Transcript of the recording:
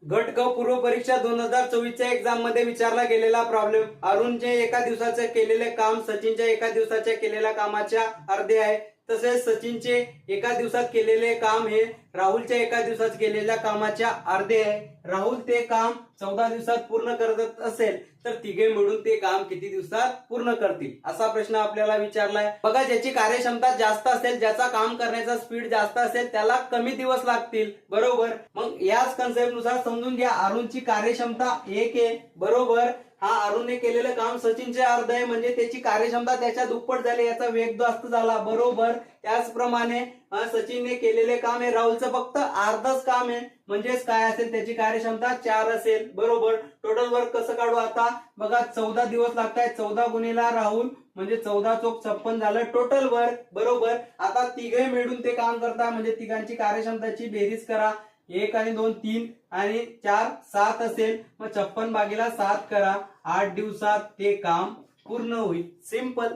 गट क पूर्व परीक्षा 2024च्या एक्झाम मध्ये विचारला गेलेला प्रॉब्लेम. अरुणचे एका दिवसाचे केलेले काम सचिनच्या एका दिवसाच्या केलेल्या कामाच्या अर्धे आहे. तसेच सचिनचे एका दिवसात केलेले काम हे राहुलच्या एका दिवसात केलेल्या कामाच्या अर्धे आहे. राहुल ते काम 14 दिवसात पूर्ण करत असेल तर तिघे मिळून ते काम किती दिवसात पूर्ण करतील, असा प्रश्न आपल्याला विचारलाय. बघा, ज्याची कार्यक्षमता जास्त असेल, ज्याचा काम करण्याचा स्पीड जास्त असेल त्याला कमी दिवस लागतील, बरोबर. मग याच कन्सेप्ट नुसार समजून घ्या. अरुणची कार्यक्षमता 1 आहे, बरोबर. हा अरुणने केलेलं काम सचिनचे अर्ध आहे, म्हणजे त्याची कार्यक्षमता त्याच्या दुप्पट झाली, याचा वेग जास्त झाला, बरोबर. त्याचप्रमाणे सचिनने केलेले काम हे राहुलचं फक्त अर्धच काम आहे, म्हणजेच काय असेल, त्याची कार्यक्षमता 4 असेल, बरोबर. टोटल वर्क कसं काढू आता, बघा 14 दिवस लागतात. 14 गुणिला राहुल म्हणजे 14 चोक 56 झालं टोटल वर्क, बरोबर. आता तिघे मिळून ते काम करता, म्हणजे तिघांची कार्यक्षमताची बेरीज करा. 1 आणि 2 3 आणि 4 7 असेल, मग 56 भागीला 7 करा. 8 दिवसात ते काम पूर्ण होईल. सिंपल.